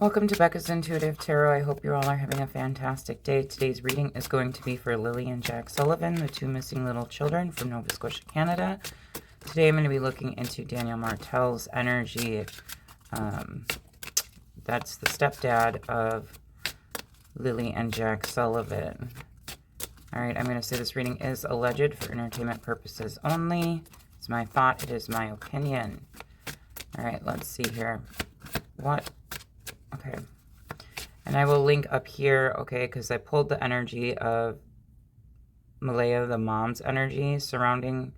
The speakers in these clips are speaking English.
Welcome to Becca's Intuitive Tarot. I hope you all are having a fantastic day. Today's reading is going to be for Lily and Jack Sullivan, the two missing little children from Nova Scotia, Canada. Today I'm going to be looking into Daniel Martel's energy. That's the stepdad of Lily and Jack Sullivan. Alright, I'm going to say this reading is alleged for entertainment purposes only. It's my thought, it is my opinion. Alright, let's see here. Okay, and I will link up here, okay, because I pulled the energy of Malaya, the mom's energy surrounding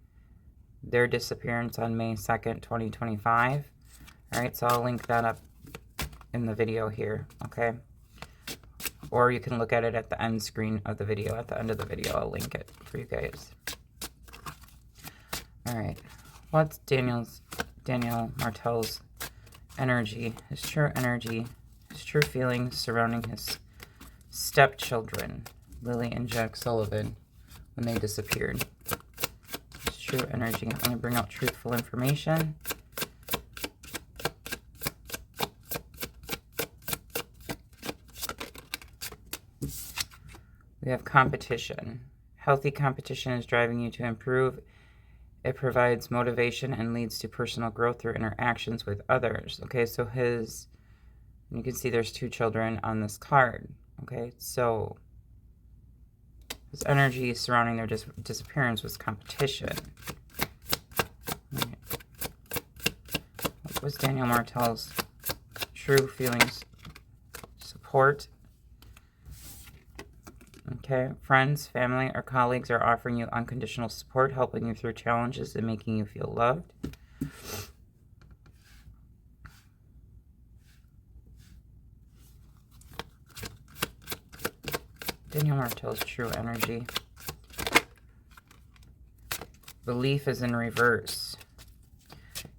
their disappearance on May 2nd, 2025. All right, so I'll link that up in the video here, okay? Or you can look at it at the end screen of the video. At the end of the video, I'll link it for you guys. All right, what's Daniel Martel's energy, his true energy, his true feelings surrounding his stepchildren, Lily and Jack Sullivan, when they disappeared? His true energy. I'm going to bring out truthful information. We have competition. Healthy competition is driving you to improve. It provides motivation and leads to personal growth through interactions with others. Okay, so you can see there's two children on this card. Okay, so his energy surrounding their disappearance was competition. Right. What was Daniel Martel's true feelings? Support. Okay, friends, family, or colleagues are offering you unconditional support, helping you through challenges and making you feel loved. Daniel Martel's true energy. Belief is in reverse.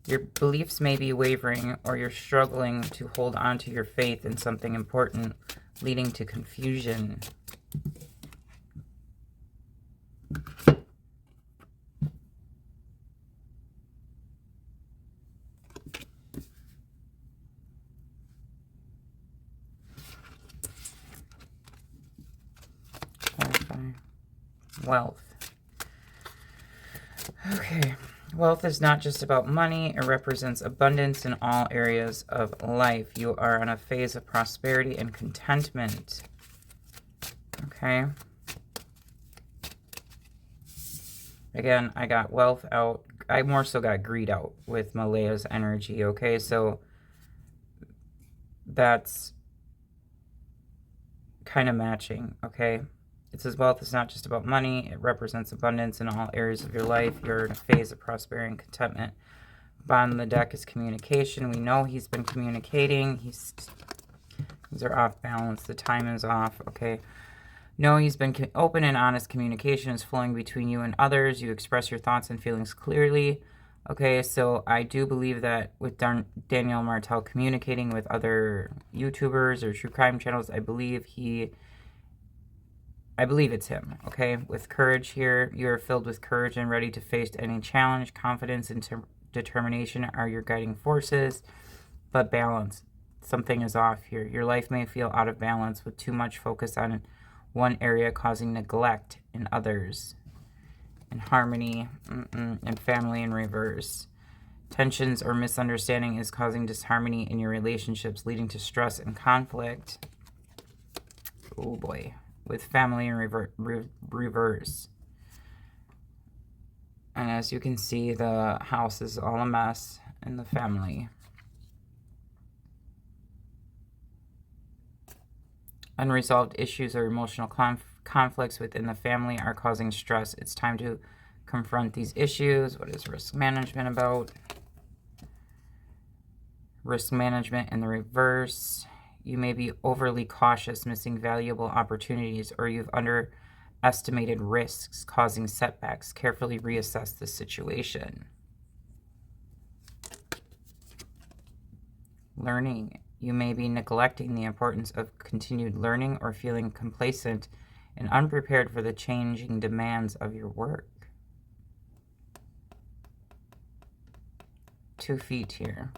Your beliefs may be wavering, or you're struggling to hold on to your faith in something important, leading to confusion. Wealth. Okay, wealth is not just about money. It represents abundance in all areas of life. You are on a phase of prosperity and contentment. Okay. Again, I got wealth out. I more so got greed out with Malaya's energy. Okay, so that's kind of matching. Okay. It says wealth is not just about money. It represents abundance in all areas of your life. You're in a phase of prosperity and contentment. Bottom of the deck is communication. We know he's been communicating. These are off balance. The time is off. Okay. No, he's been open and honest. Communication is flowing between you and others. You express your thoughts and feelings clearly. Okay, so I do believe that with Daniel Martel communicating with other YouTubers or true crime channels, I believe it's him, okay? With courage here, you are filled with courage and ready to face any challenge. Confidence and determination are your guiding forces, but balance. Something is off here. Your life may feel out of balance with too much focus on one area causing neglect in others. And harmony and family in reverse. Tensions or misunderstanding is causing disharmony in your relationships, leading to stress and conflict. Oh boy. With family in reverse. And as you can see, the house is all a mess in the family. Unresolved issues or emotional conflicts within the family are causing stress. It's time to confront these issues. What is risk management about? Risk management in the reverse. You may be overly cautious, missing valuable opportunities, or you've underestimated risks, causing setbacks. Carefully reassess the situation. Learning. You may be neglecting the importance of continued learning or feeling complacent and unprepared for the changing demands of your work. 2 feet here.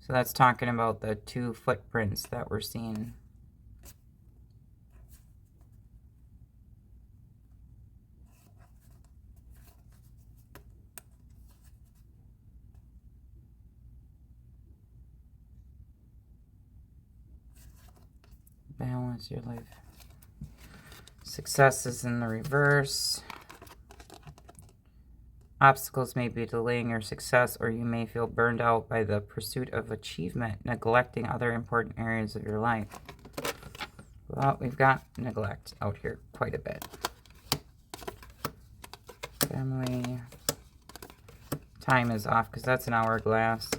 So that's talking about the 2 footprints that we're seeing. Balance your life. Success is in the reverse. Obstacles may be delaying your success, or you may feel burned out by the pursuit of achievement, neglecting other important areas of your life. Well, we've got neglect out here quite a bit. Family. Time is off because that's an hourglass.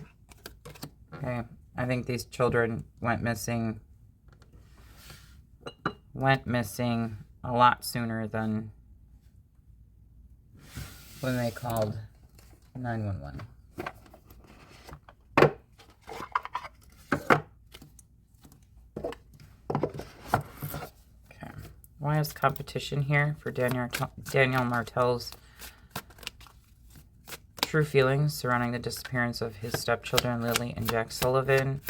Okay, I think these children went missing a lot sooner than when they called 911. Okay. Why is competition here for Daniel Martel's true feelings surrounding the disappearance of his stepchildren, Lily and Jack Sullivan,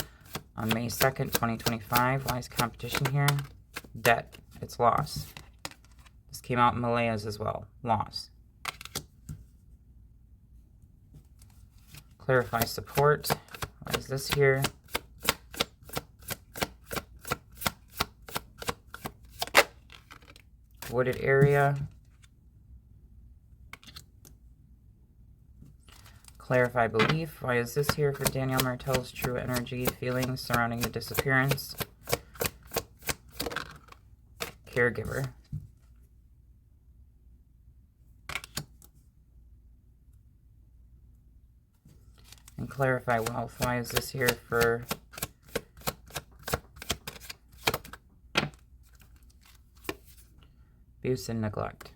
on May 2nd, 2025. Why is competition here? Debt. It's loss. This came out in Malaya's as well. Loss. Clarify support. Why is this here? Wooded area. Clarify belief. Why is this here for Daniel Martel's true energy, feelings surrounding the disappearance? Caregiver. And clarify wealth. Why is this here for abuse and neglect?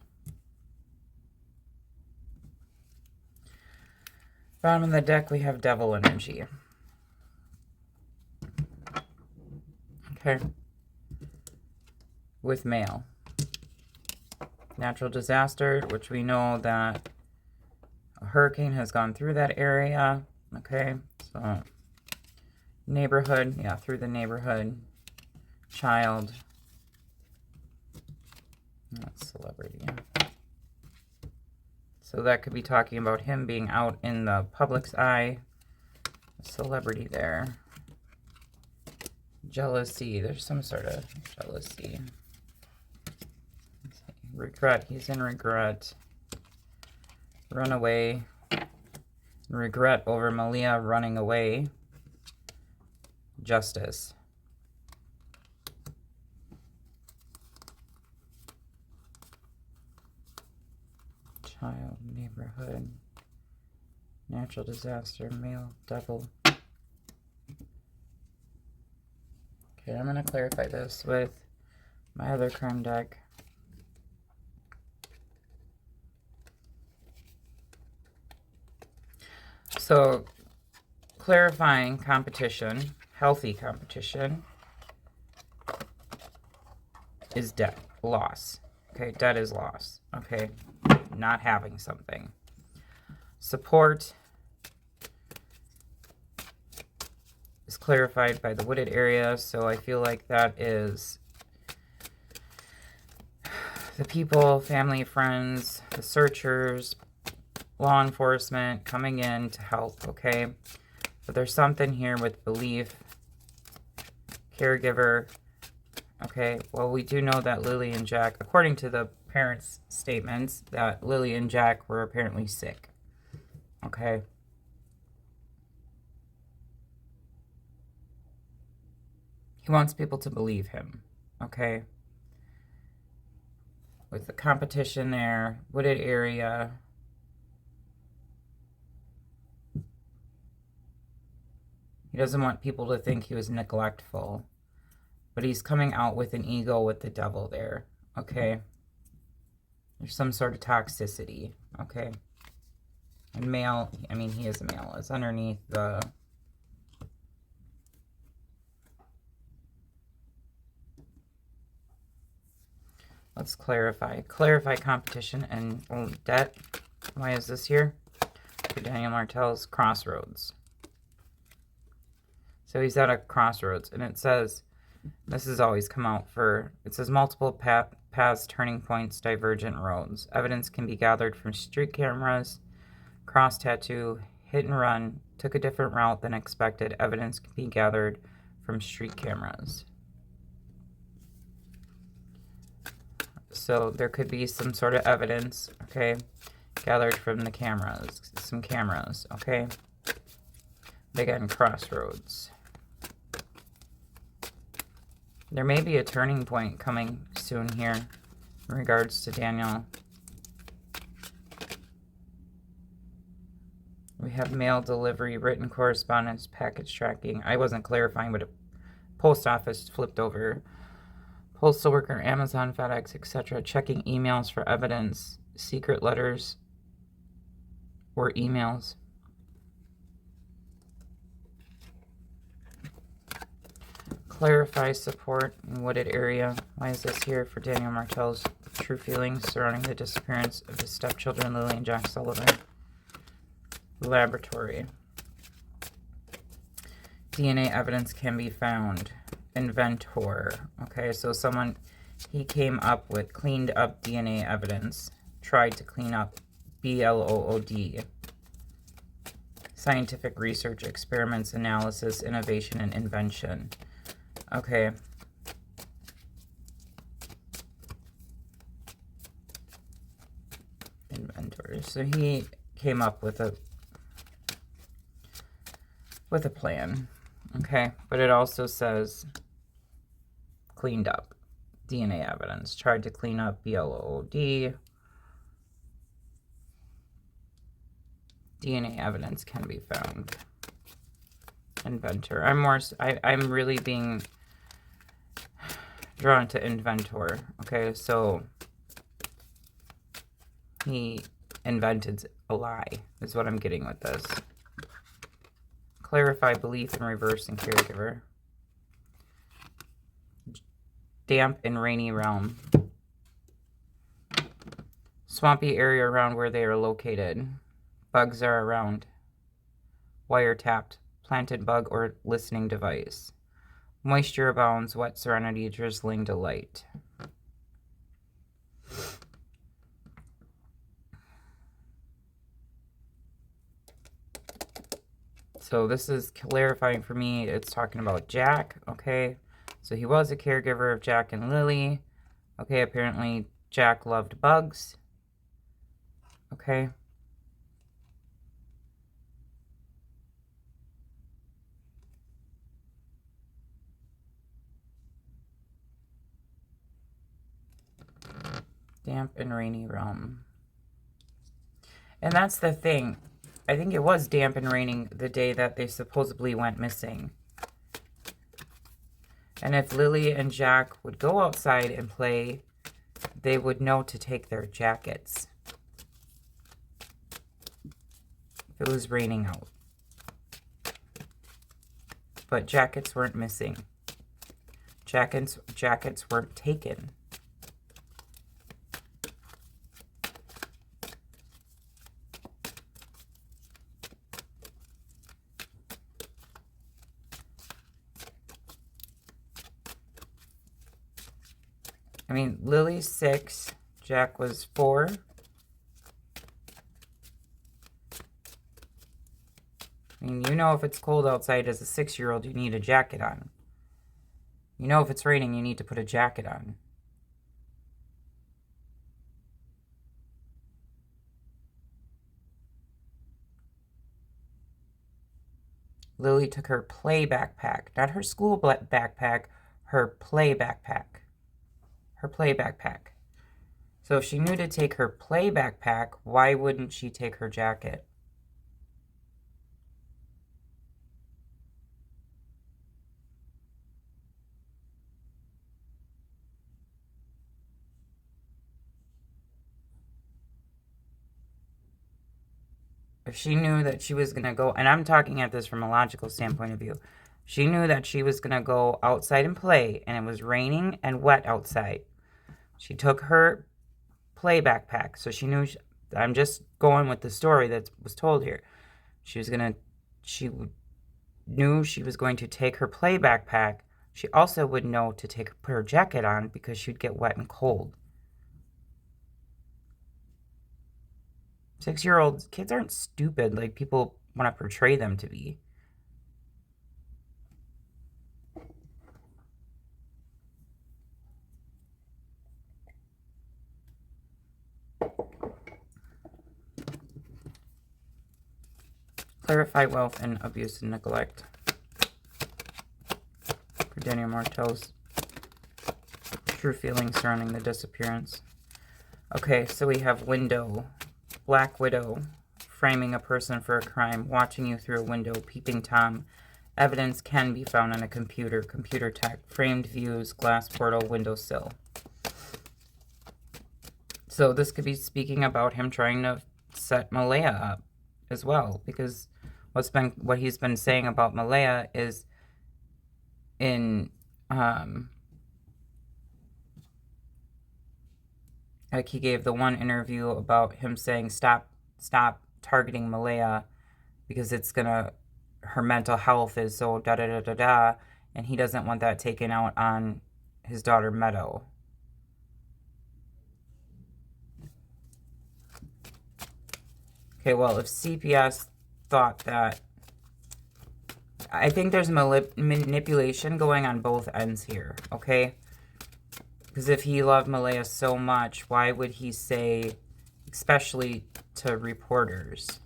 Bottom of the deck, we have devil energy. Okay. With male. Natural disaster, which we know that a hurricane has gone through that area. Okay, so neighborhood, yeah, through the neighborhood. Child. That's celebrity. So that could be talking about him being out in the public's eye. Celebrity there. Jealousy. There's some sort of jealousy. Regret. He's in regret. Runaway. Regret over Malia running away. Justice. Child, neighborhood, natural disaster, male, devil. Okay, I'm going to clarify this with my other crime deck. So, clarifying competition, healthy competition, is debt, loss. Okay, debt is loss. Okay, not having something. Support is clarified by the wooded area, so I feel like that is the people, family, friends, the searchers, law enforcement coming in to help, okay? But there's something here with belief, caregiver, okay? Well, we do know that Lily and Jack, according to the parents' statements, that Lily and Jack were apparently sick, okay? He wants people to believe him, okay? With the competition there, wooded area. He doesn't want people to think he was neglectful. But he's coming out with an ego with the devil there, okay? There's some sort of toxicity, okay? And male, I mean, he is a male. It's underneath the... Let's clarify. Clarify competition and debt. Why is this here? For Daniel Martel's Crossroads. So he's at a crossroads, and it says, this has always come out for, it says multiple paths, turning points, divergent roads. Evidence can be gathered from street cameras, cross tattoo, hit and run, took a different route than expected. Evidence can be gathered from street cameras. So there could be some sort of evidence, okay, gathered from the cameras, some cameras, okay. Again, crossroads. There may be a turning point coming soon here in regards to Daniel. We have mail delivery, written correspondence, package tracking. I wasn't clarifying, but a post office flipped over. Postal worker, Amazon, FedEx, etc. Checking emails for evidence, secret letters or emails. Clarify support in wooded area. Why is this here for Daniel Martel's true feelings surrounding the disappearance of his stepchildren, Lily and Jack Sullivan? Laboratory. DNA evidence can be found. Inventor. Okay, so someone, he came up with cleaned up DNA evidence. Tried to clean up. BLOOD. Scientific research, experiments, analysis, innovation, and invention. Okay. Inventor. So he came up with a plan. Okay, but it also says cleaned up DNA evidence. Tried to clean up BLOOD. DNA evidence can be found. Inventor. I'm really being drawn to inventor. Okay, so he invented a lie is what I'm getting with this. Clarify belief in reverse and caregiver. Damp and rainy realm. Swampy area around where they are located. Bugs are around. Wiretapped. Planted bug or listening device. Moisture abounds. Wet serenity. Drizzling delight. So this is clarifying for me. It's talking about Jack, okay? So he was a caregiver of Jack and Lily. Okay, apparently Jack loved bugs. Okay. Damp and rainy realm. And that's the thing. I think it was damp and raining the day that they supposedly went missing. And if Lily and Jack would go outside and play, they would know to take their jackets. If it was raining out. But jackets weren't missing. Jackets weren't taken. I mean, Lily's 6, Jack was 4. I mean, you know if it's cold outside as a 6-year-old, you need a jacket on. You know if it's raining, you need to put a jacket on. Lily took her play backpack, not her school backpack, her play backpack. Her play backpack. So if she knew to take her play backpack, why wouldn't she take her jacket? If she knew that she was going to go, and I'm talking at this from a logical standpoint of view, she knew that she was going to go outside and play, and it was raining and wet outside. She took her play backpack, so she knew, I'm just going with the story that was told here. She knew she was going to take her play backpack, she also would know to put her jacket on because she'd get wet and cold. 6-year-olds, kids aren't stupid like people want to portray them to be. Clarify wealth and abuse and neglect for Daniel Martel's true feelings surrounding the disappearance. Okay, so we have window, Black Widow, framing a person for a crime, watching you through a window, peeping Tom. Evidence can be found on a computer, computer tech, framed views, glass portal, windowsill. So this could be speaking about him trying to set Malaya up as well, because what he's been saying about Malaya is in like he gave the one interview about him saying stop targeting Malaya because it's gonna, her mental health is so da da da da da, and he doesn't want that taken out on his daughter Meadow. Okay, well, if CPS thought that, I think there's manipulation going on both ends here, okay? Because if he loved Malaya so much, why would he say, especially to reporters,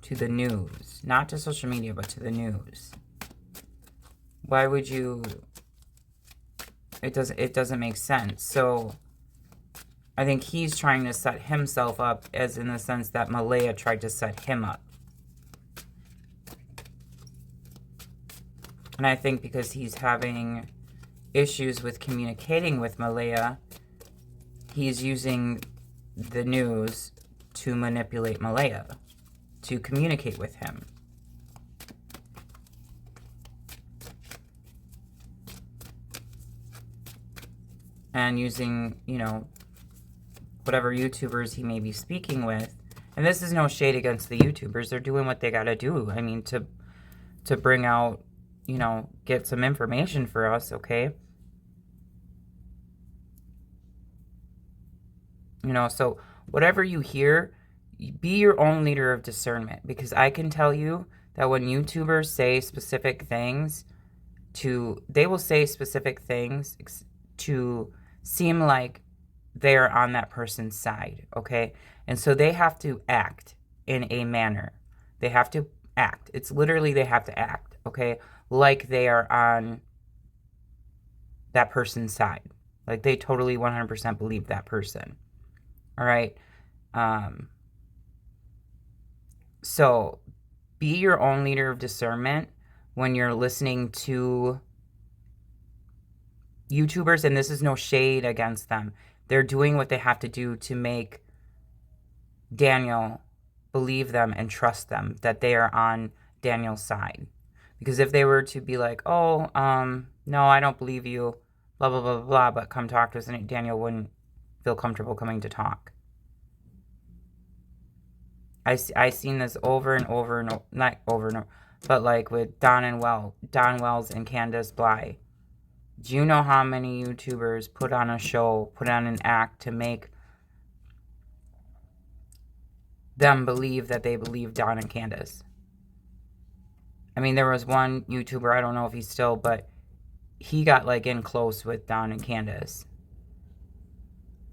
to the news, not to social media, but to the news? Why would you? It doesn't make sense. So I think he's trying to set himself up, as in the sense that Malaya tried to set him up. And I think because he's having issues with communicating with Malaya, he's using the news to manipulate Malaya, to communicate with him. And using, you know, whatever YouTubers he may be speaking with. And this is no shade against the YouTubers. They're doing what they gotta do. I mean, to bring out, you know, get some information for us, okay? You know, so whatever you hear, be your own leader of discernment. Because I can tell you that when YouTubers say specific things they will say specific things to seem like they're on that person's side, okay? And so they have to act in a manner. They have to act. It's literally they have to act, okay? Like they are on that person's side. Like they totally 100% believe that person. All right? So be your own leader of discernment when you're listening to YouTubers, and this is no shade against them. They're doing what they have to do to make Daniel believe them and trust them, that they are on Daniel's side. Because if they were to be like, oh, no, I don't believe you, blah, blah, blah, blah, but come talk to us, and Daniel wouldn't feel comfortable coming to talk. I seen this over and over, and not over and over, but like with Don Wells and Candace Bly. Do you know how many YouTubers put on a show, put on an act to make them believe that they believe Don and Candace? I mean, there was one YouTuber, I don't know if he's still, but he got like in close with Don and Candace.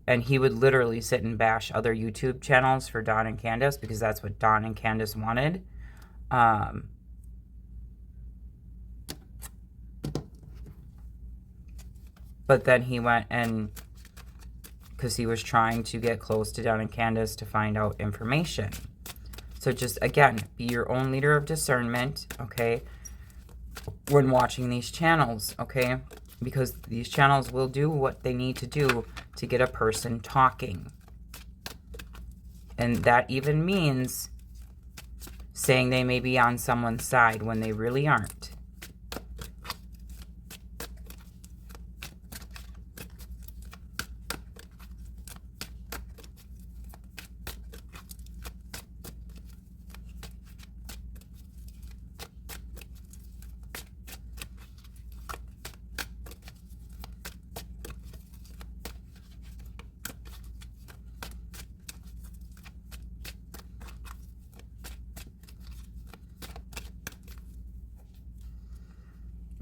And he would literally sit and bash other YouTube channels for Don and Candace because that's what Don and Candace wanted. But then he went and, because he was trying to get close to Don and Candace to find out information. So just, again, be your own leader of discernment, okay, when watching these channels, okay? Because these channels will do what they need to do to get a person talking. And that even means saying they may be on someone's side when they really aren't.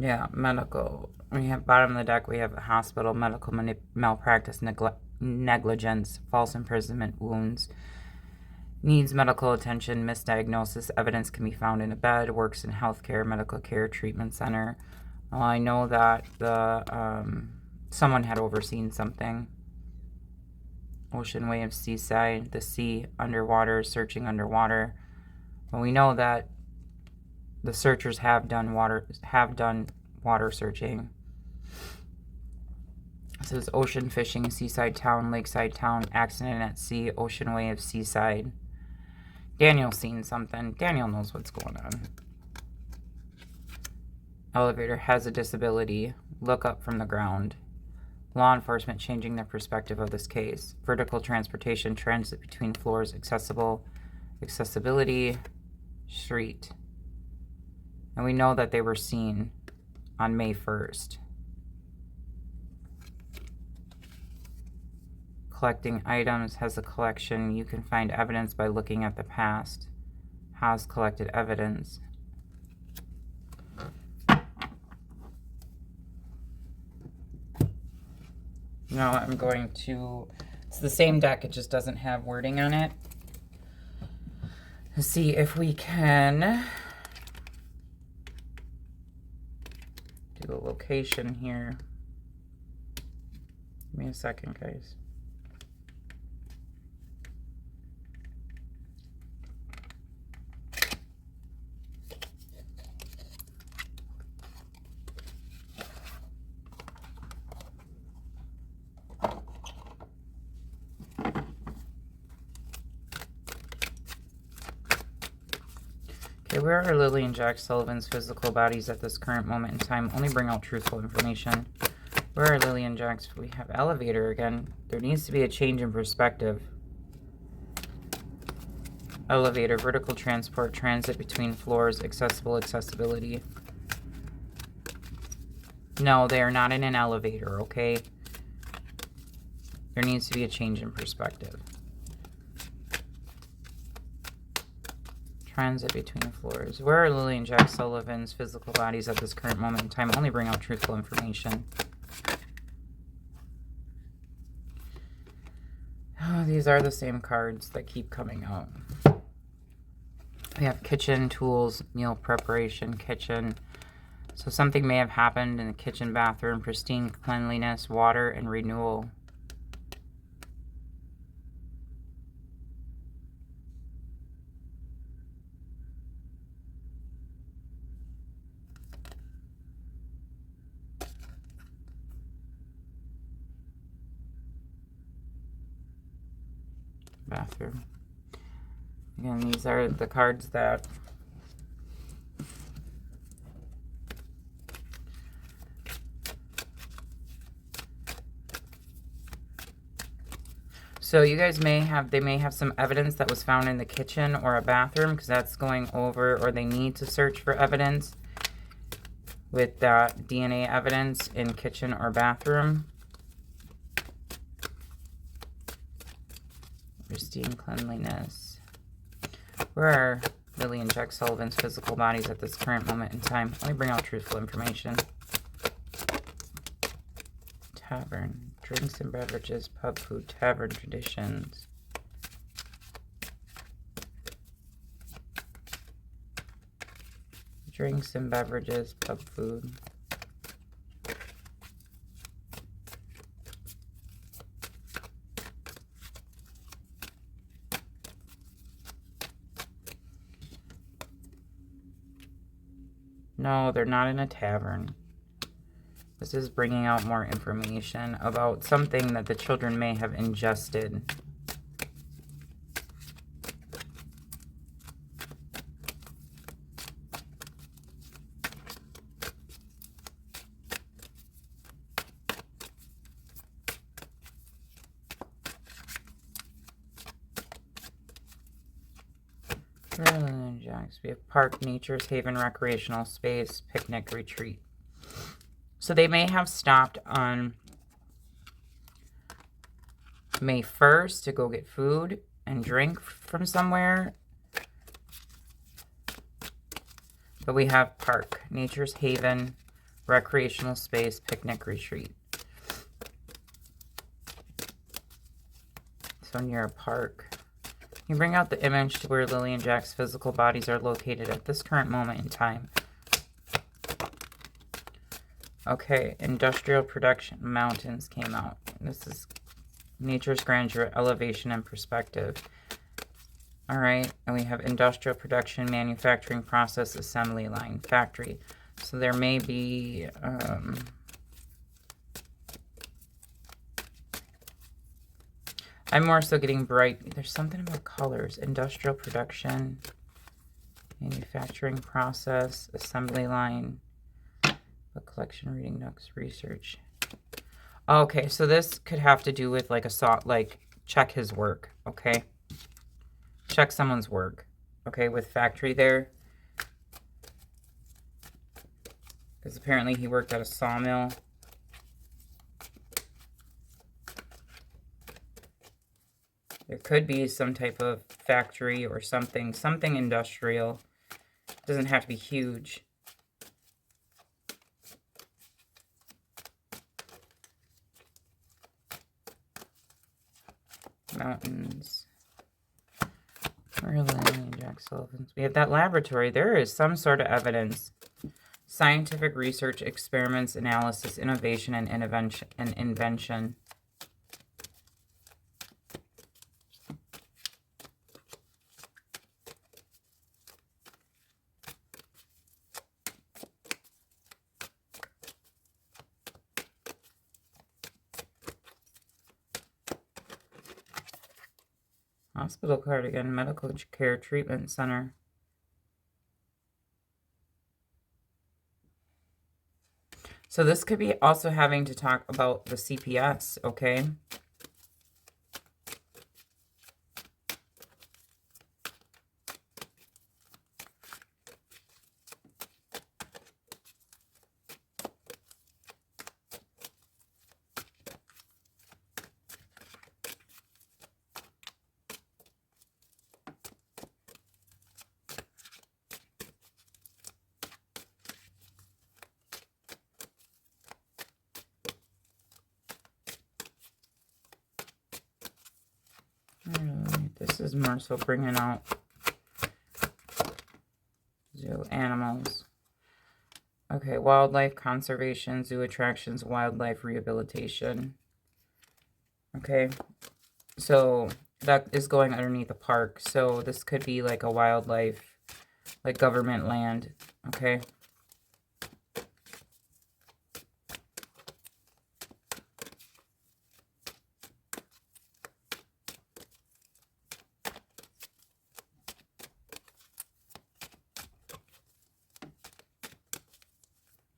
Yeah, medical. We have bottom of the deck, we have hospital, medical malpractice, negligence, false imprisonment, wounds, needs medical attention, misdiagnosis, evidence can be found in a bed, works in healthcare, medical care, treatment center. Well, I know that someone had overseen something. Ocean, waves, seaside, the sea, underwater, searching underwater. Well, we know that the searchers have done water searching. This is ocean, fishing, seaside town, lakeside town, accident at sea, ocean, waves, seaside. Daniel's seen something. Daniel knows what's going on. Elevator has a disability. Look up from the ground. Law enforcement changing their perspective of this case. Vertical transportation, transit between floors, accessibility, street. And we know that they were seen on May 1st. Collecting items, has a collection. You can find evidence by looking at the past. Has collected evidence. Now I'm going to, it's the same deck, it just doesn't have wording on it. Let's see if we can do a location here. Give me a second, guys. Okay, where are Lily and Jack Sullivan's physical bodies at this current moment in time? Only bring out truthful information. Where are Lily and Jack's? We have elevator again. There needs to be a change in perspective. Elevator, vertical transport, transit between floors, accessibility. No, they are not in an elevator, okay? There needs to be a change in perspective. Transit between floors. Where are Lily and Jack Sullivan's physical bodies at this current moment in time? Only bring out truthful information. Oh, these are the same cards that keep coming out. We have kitchen, tools, meal preparation, kitchen. So something may have happened in the kitchen, bathroom, pristine cleanliness, water, and renewal. Bathroom. Again, these are the cards that so you guys may have, they may have some evidence that was found in the kitchen or a bathroom, because that's going over, or they need to search for evidence with that DNA evidence in kitchen or bathroom. Pristine cleanliness. Where are Lily and Jack Sullivan's physical bodies at this current moment in time? Let me bring out truthful information. Tavern. Drinks and beverages, pub food, tavern traditions. Drinks and beverages, pub food. No, they're not in a tavern. This is bringing out more information about something that the children may have ingested. We have park, nature's haven, recreational space, picnic, retreat. So they may have stopped on May 1st to go get food and drink from somewhere. But we have park, nature's haven, recreational space, picnic retreat. So near a park. You bring out the image to where Lily and Jack's physical bodies are located at this current moment in time. Okay, industrial production, mountains came out. This is nature's grandeur, elevation, and perspective. All right, and we have industrial production, manufacturing process, assembly line, factory. So there may be I'm more so getting bright. There's something about colors. Industrial production, manufacturing process, assembly line, book collection, reading nooks, research. Okay, so this could have to do with like check his work, okay? Check someone's work, okay, with factory there. Because apparently he worked at a sawmill. There could be some type of factory or something industrial. It doesn't have to be huge. Mountains. Where are Lily and Jack Sullivan? We have that laboratory. There is some sort of evidence. Scientific research, experiments, analysis, innovation, and invention. Hospital card again, medical care treatment center. So this could be also having to talk about the CPS, okay? This is more so bringing out zoo animals. Okay, wildlife conservation, zoo attractions, wildlife rehabilitation. Okay, so that is going underneath a park. So this could be like a wildlife, like government land. Okay.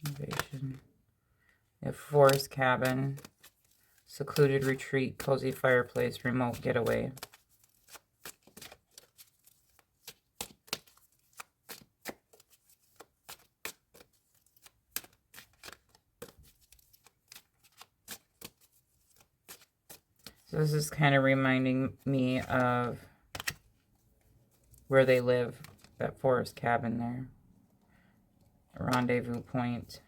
Innovation. We have forest cabin, secluded retreat, cozy fireplace, remote getaway. So this is kind of reminding me of where they live, that forest cabin there. A rendezvous point,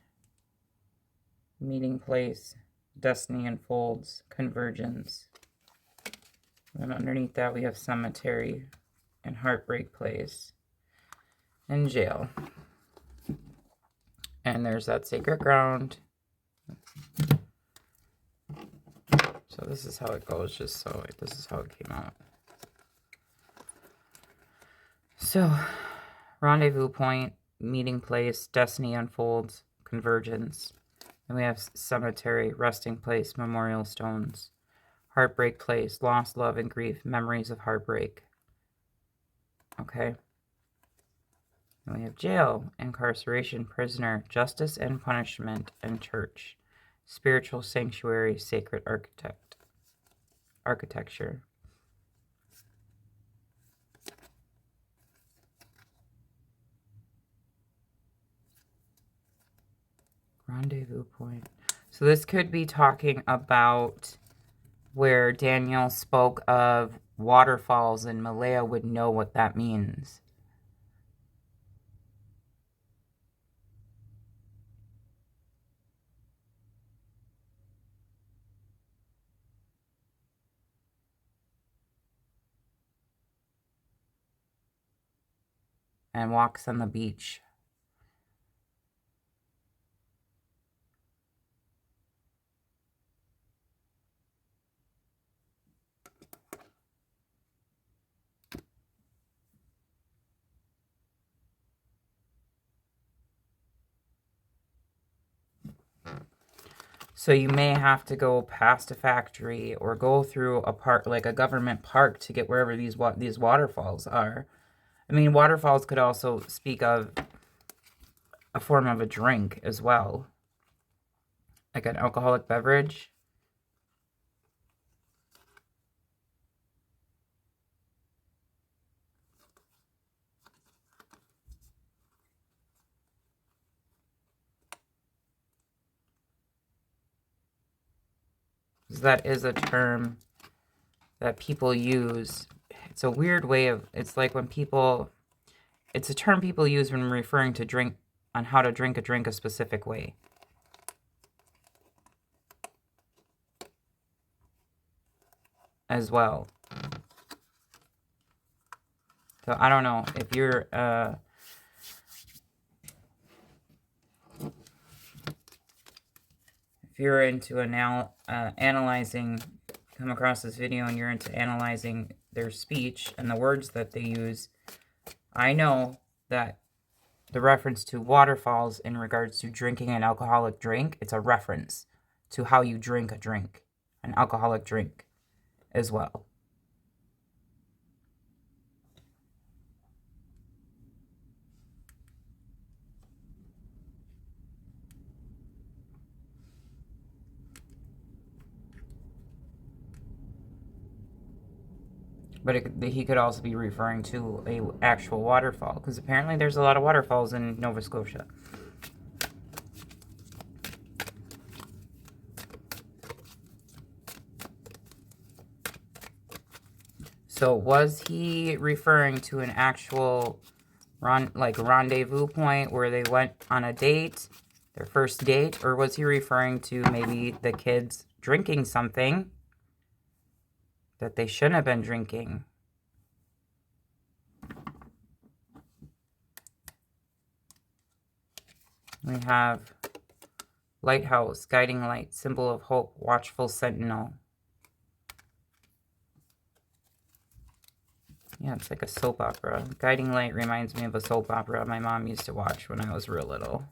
meeting place, destiny unfolds, convergence. And underneath that we have cemetery and heartbreak place and jail. And there's that sacred ground. So this is how it goes, just so this is how it came out. So, rendezvous point, meeting place, destiny unfolds, convergence. And we have cemetery, resting place, memorial stones, heartbreak place, lost love and grief, memories of heartbreak. Okay. And we have jail, incarceration, prisoner, justice and punishment, and church, spiritual sanctuary, sacred architecture. Rendezvous point. So this could be talking about where Daniel spoke of waterfalls, and Malaya would know what that means. and walks on the beach. So you may have to go past a factory or go through a park, like a government park, to get wherever these waterfalls are. I mean, waterfalls could also speak of a form of a drink as well, like an alcoholic beverage. That is a term that people use. It's a weird way of, it's like when people, it's a term people use when referring to drink, on how to drink a drink a specific way. As well. So I don't know if you're, if you're into analyzing, come across this video and you're into analyzing their speech and the words that they use, I know that the reference to waterfalls in regards to drinking an alcoholic drink, it's a reference to how you drink a drink, an alcoholic drink as well. But he could also be referring to an actual waterfall, because apparently there's a lot of waterfalls in Nova Scotia. So was he referring to an actual rendezvous point where they went on a date, their first date, or was he referring to maybe the kids drinking something that they shouldn't have been drinking? We have Lighthouse, guiding light, symbol of hope, watchful sentinel. Yeah, it's like a soap opera. Guiding light reminds me of a soap opera my mom used to watch when I was real little.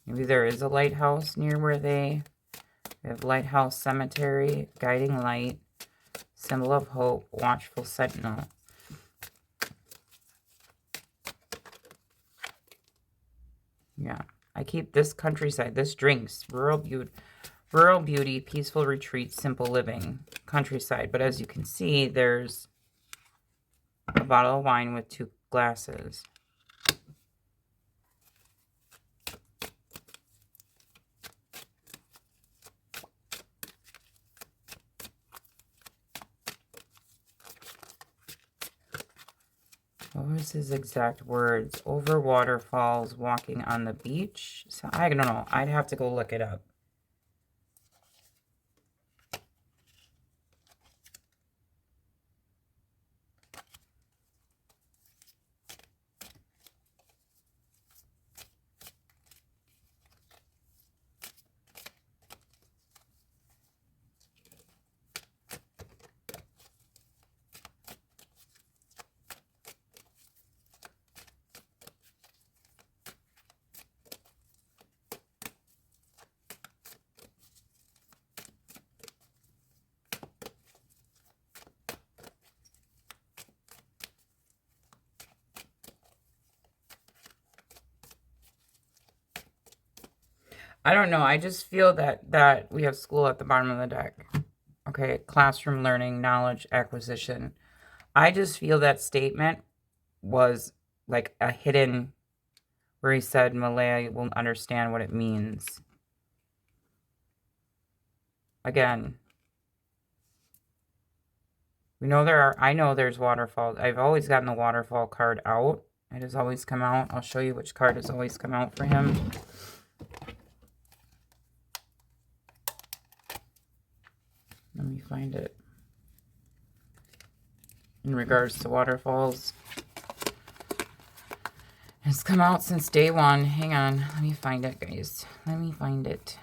Maybe there is a lighthouse near where they have Lighthouse Cemetery, guiding light, symbol of hope, watchful sentinel. Yeah, I keep this countryside, this drinks, rural beauty, peaceful retreat, simple living, countryside. But as you can see, there's a bottle of wine with 2 glasses. What was his exact words? Over waterfalls, walking on the beach. So I don't know. I'd have to go look it up. I don't know. I just feel that we have school at the bottom of the deck. Okay, classroom learning, knowledge acquisition. I just feel that statement was like a hidden, where he said Malaya will understand what it means. Again, we know I know there's waterfalls. I've always gotten the waterfall card out. It has always come out. I'll show you which card has always come out for him. Let me find it. In regards to waterfalls. It's come out since day one. Hang on. Let me find it, guys. Let me find it.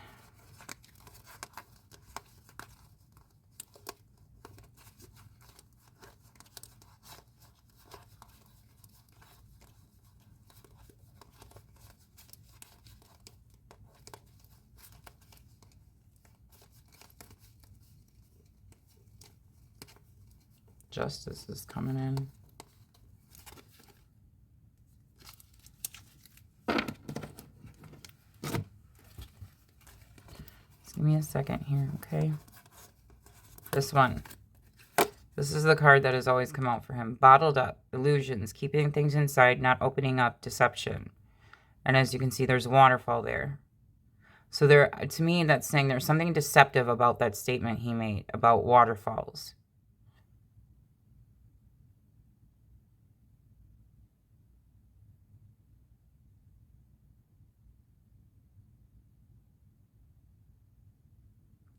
Justice is coming in. Just give me a second here, okay? This one. This is the card that has always come out for him. Bottled up, illusions, keeping things inside, not opening up, deception. And as you can see, there's a waterfall there. So there, to me, that's saying there's something deceptive about that statement he made about waterfalls.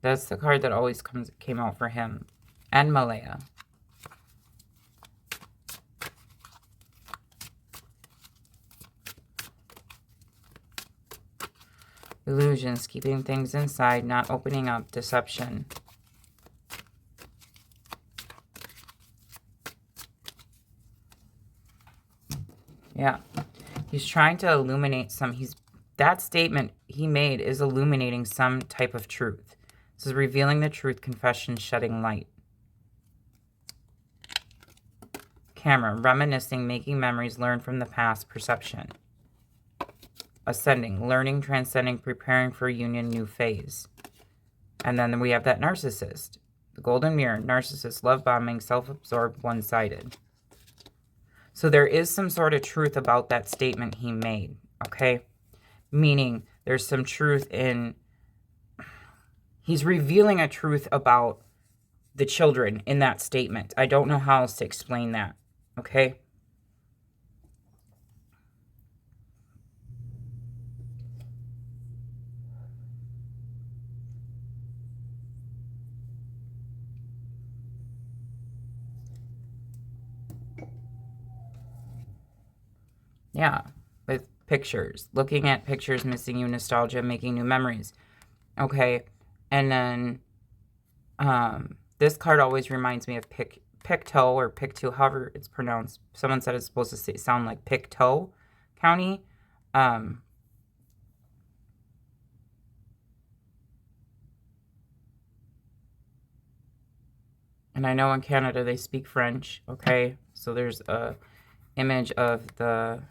That's the card that always came out for him. And Malaya. Illusions, keeping things inside, not opening up, deception. Yeah. He's trying to illuminate that statement he made is illuminating some type of truth. This is revealing the truth, confession, shedding light. Camera, reminiscing, making memories, learn from the past, perception. Ascending, learning, transcending, preparing for union, new phase. And then we have that narcissist. The golden mirror, narcissist, love bombing, self-absorbed, one-sided. So there is some sort of truth about that statement he made, okay? Meaning there's some truth in... He's revealing a truth about the children in that statement. I don't know how else to explain that, okay? Yeah, with pictures. Looking at pictures, missing you, nostalgia, making new memories. Okay, and then this card always reminds me of Pictou or Pictou, however it's pronounced. Someone said it's supposed to sound like Pictou County. And I know in Canada they speak French, okay? So there's a image of the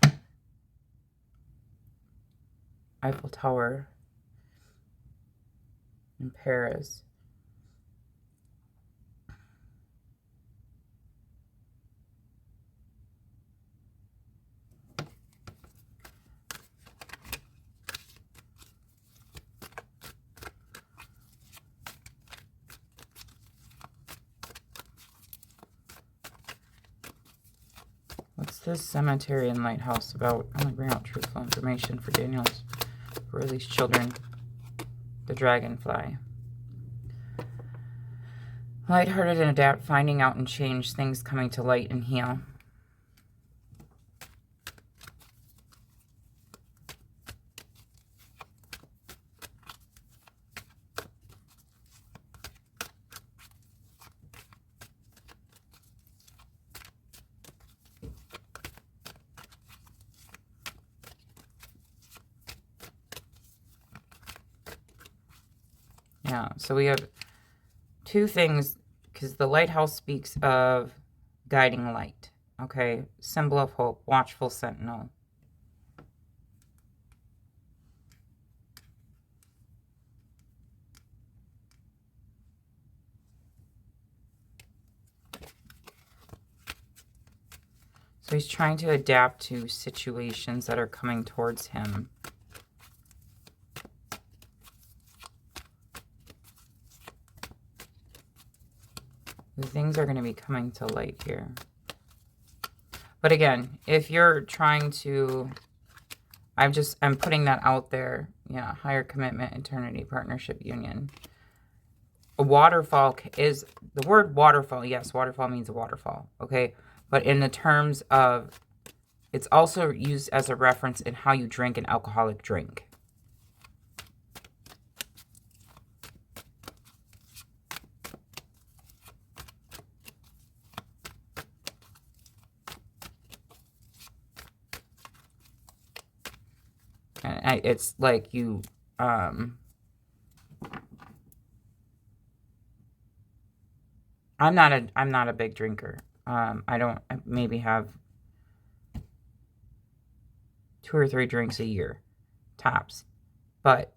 Eiffel Tower in Paris. What's this cemetery and lighthouse about? Only bring out truthful information for Daniel's released children. The dragonfly. Lighthearted and adapt, finding out and change, things coming to light and heal. Yeah, so we have two things, because the lighthouse speaks of guiding light, okay? Symbol of hope, watchful sentinel. So he's trying to adapt to situations that are coming towards him. Things are going to be coming to light here. But again, if you're trying to, I'm putting that out there. Yeah, higher commitment, eternity, partnership, union. a waterfall is, the word waterfall, yes, waterfall means a waterfall, okay? But in the terms of, it's also used as a reference in how you drink an alcoholic drink. And it's like you, I'm not a big drinker. I maybe have 2 or 3 drinks a year, tops. But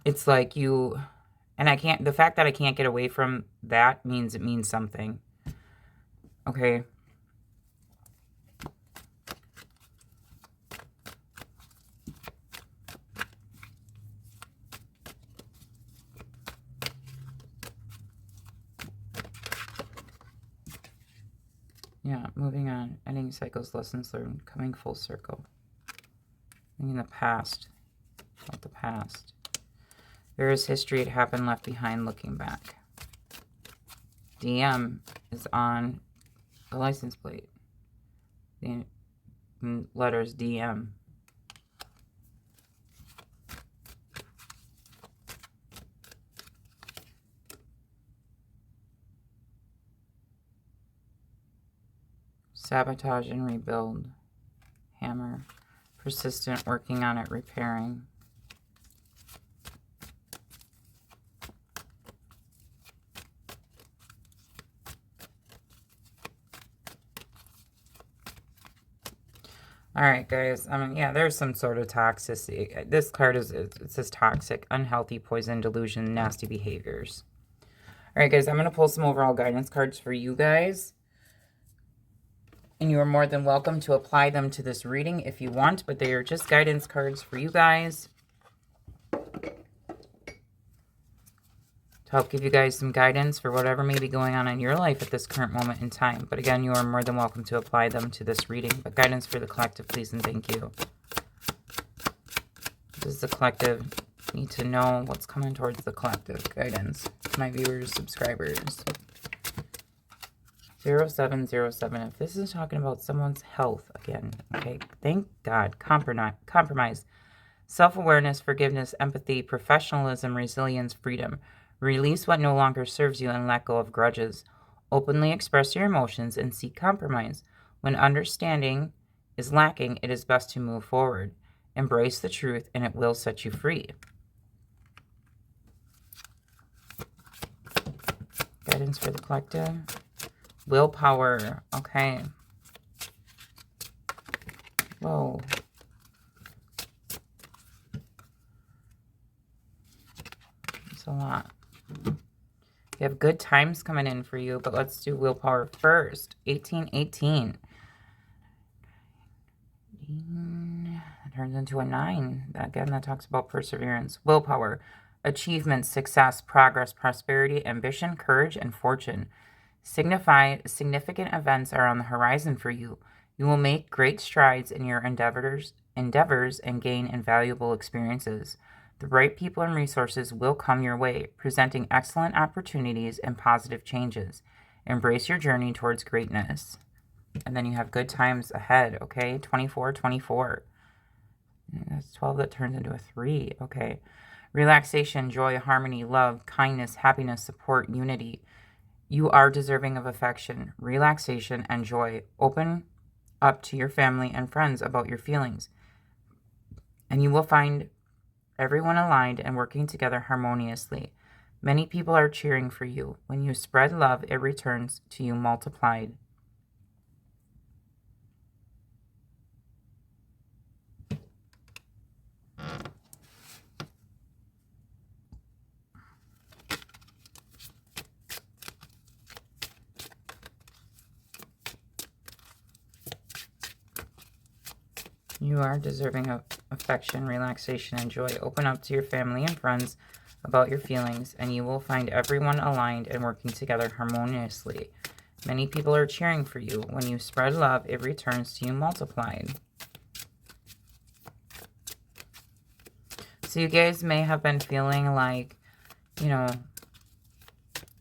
it's like you, and the fact that I can't get away from that means it means something. Okay. Yeah, moving on. Ending cycles, lessons learned, coming full circle. In the past. About the past. There is history, it happened, left behind, looking back. DM is on the license plate. The letters DM. Sabotage and rebuild. Hammer. Persistent, working on it, repairing. All right, guys. Yeah, there's some sort of toxicity. This card it says toxic, unhealthy, poison, delusion, nasty behaviors. All right, guys. I'm going to pull some overall guidance cards for you guys. And you are more than welcome to apply them to this reading if you want, but they are just guidance cards for you guys. To help give you guys some guidance for whatever may be going on in your life at this current moment in time. But again, you are more than welcome to apply them to this reading. But guidance for the collective, please and thank you. Does the collective need to know what's coming towards the collective? Guidance. My viewers, subscribers. 0707. If this is talking about someone's health again, okay? Thank God. Compromise. Self-awareness, forgiveness, empathy, professionalism, resilience, freedom. Release what no longer serves you and let go of grudges. Openly express your emotions and seek compromise. When understanding is lacking, it is best to move forward. Embrace the truth and it will set you free. Guidance for the collective. Willpower. Okay. Whoa. It's a lot. You have good times coming in for you, but let's do willpower first. 1818. That turns into a 9. Again, that talks about perseverance. Willpower. Achievement, success, progress, prosperity, ambition, courage, and fortune. Significant events are on the horizon for you. You will make great strides in your endeavors and gain invaluable experiences. The right people and resources will come your way, presenting excellent opportunities and positive changes. Embrace your journey towards greatness. And then you have good times ahead, okay? 24. That's 12, that turns into a 3, okay? Relaxation, joy, harmony, love, kindness, happiness, support, unity. You are deserving of affection, relaxation, and joy. Open up to your family and friends about your feelings. And you will find everyone aligned and working together harmoniously. Many people are cheering for you. When you spread love, it returns to you multiplied. You are deserving of affection, relaxation, and joy. Open up to your family and friends about your feelings, and you will find everyone aligned and working together harmoniously. Many people are cheering for you. When you spread love, it returns to you multiplied. So you guys may have been feeling like, you know,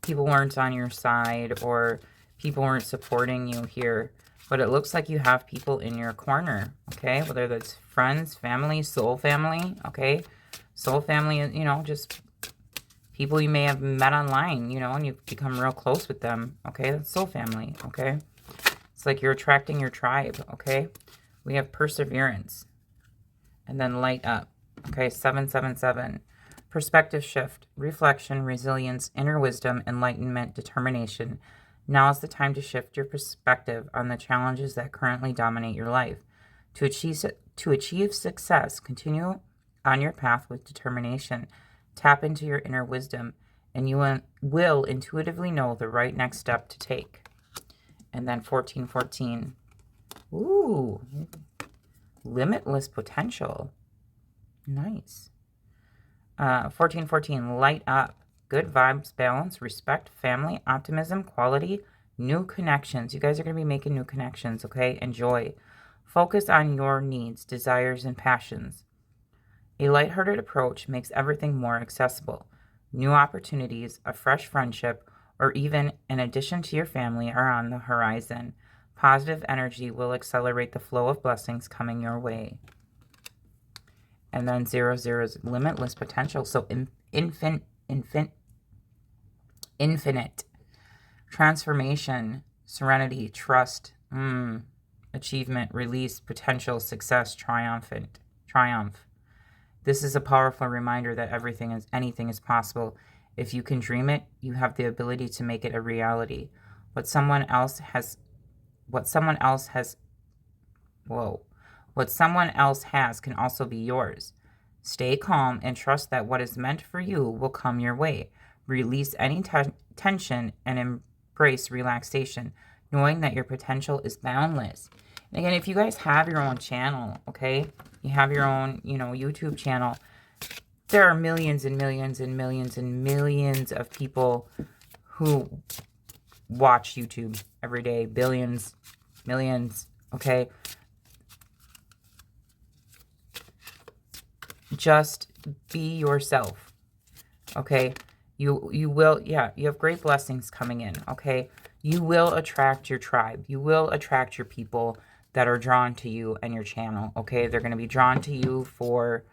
people weren't on your side or people weren't supporting you here. But it looks like you have people in your corner, okay? Whether that's friends, family, soul family, okay? Soul family, you know, just people you may have met online, you know, and you've become real close with them, okay? That's soul family, okay? It's like you're attracting your tribe, okay? We have perseverance. And then light up, okay? 777. Perspective shift, reflection, resilience, inner wisdom, enlightenment, determination. Now is the time to shift your perspective on the challenges that currently dominate your life. To achieve success, continue on your path with determination. Tap into your inner wisdom, and you will intuitively know the right next step to take. And then 1414. Ooh, limitless potential. Nice. 1414, light up. Good vibes, balance, respect, family, optimism, quality, new connections. You guys are going to be making new connections, okay? Enjoy. Focus on your needs, desires, and passions. A lighthearted approach makes everything more accessible. New opportunities, a fresh friendship, or even an addition to your family are on the horizon. Positive energy will accelerate the flow of blessings coming your way. And then 00 is limitless potential. So infinite transformation, serenity, trust, achievement, release, potential, success, triumph. This is a powerful reminder that anything is possible. If you can dream it, you have the ability to make it a reality. What someone else has can also be yours. Stay calm and trust that what is meant for you will come your way. Release any tension and embrace relaxation, knowing that your potential is boundless. And again, if you guys have your own channel, okay, you have your own, YouTube channel, there are millions and millions and millions and millions of people who watch YouTube every day, billions, millions, okay? Just be yourself, okay? You will, you have great blessings coming in, okay? You will attract your tribe. You will attract your people that are drawn to you and your channel, okay? They're going to be drawn to you for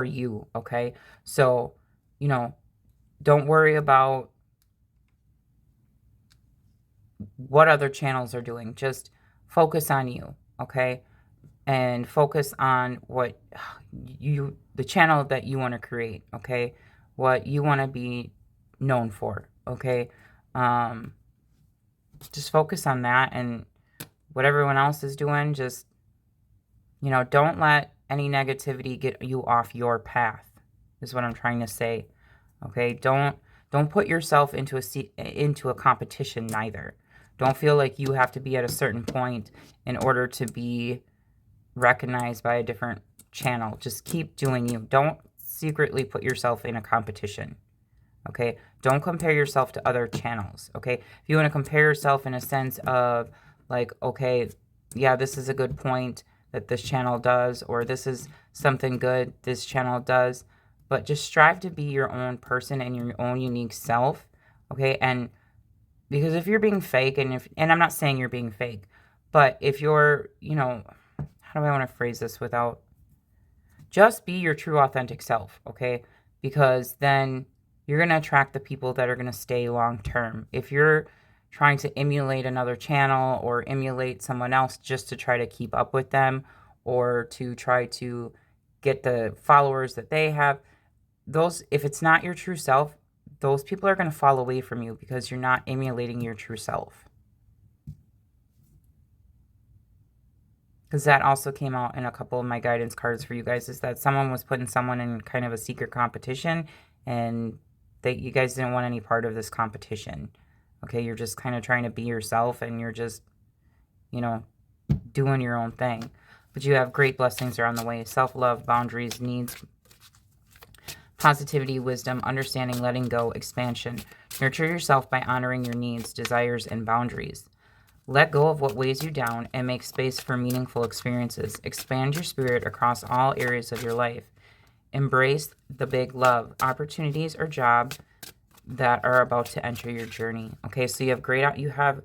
you, okay? So, don't worry about what other channels are doing. Just focus on you, okay? And focus on the channel that you want to create, okay? What you want to be known for, okay? Just focus on that, and what everyone else is doing, just, don't let any negativity get you off your path, is what I'm trying to say, okay? Don't put yourself into a competition neither. Don't feel like you have to be at a certain point in order to be recognized by a different channel. Just keep doing you. Don't secretly put yourself in a competition, okay? Don't compare yourself to other channels, okay? If you want to compare yourself in a sense of like, okay, yeah, this is a good point that this channel does, or this is something good this channel does, but just strive to be your own person and your own unique self, okay? And because if you're being fake, and I'm not saying you're being fake, but if you're, how do I want to phrase this without, just be your true authentic self, okay? Because then you're going to attract the people that are going to stay long term. If you're trying to emulate another channel or emulate someone else just to try to keep up with them or to try to get the followers that they have, if it's not your true self, those people are going to fall away from you because you're not emulating your true self. Because that also came out in a couple of my guidance cards for you guys, is that someone was putting someone in kind of a secret competition, and you guys didn't want any part of this competition. Okay, you're just kind of trying to be yourself, and you're just, doing your own thing. But you have great blessings are on the way. Self-love, boundaries, needs, positivity, wisdom, understanding, letting go, expansion. Nurture yourself by honoring your needs, desires, and boundaries. Let go of what weighs you down and make space for meaningful experiences. Expand your spirit across all areas of your life. Embrace the big love, opportunities or jobs that are about to enter your journey. Okay, so you have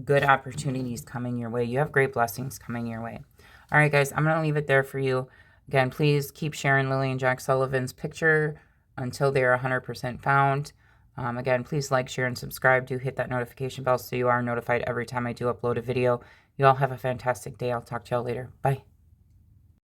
good opportunities coming your way. You have great blessings coming your way. All right, guys, I'm going to leave it there for you. Again, please keep sharing Lily and Jack Sullivan's picture until they are 100% found. Again, please like, share, and subscribe. Do hit that notification bell so you are notified every time I do upload a video. You all have a fantastic day. I'll talk to y'all later. Bye.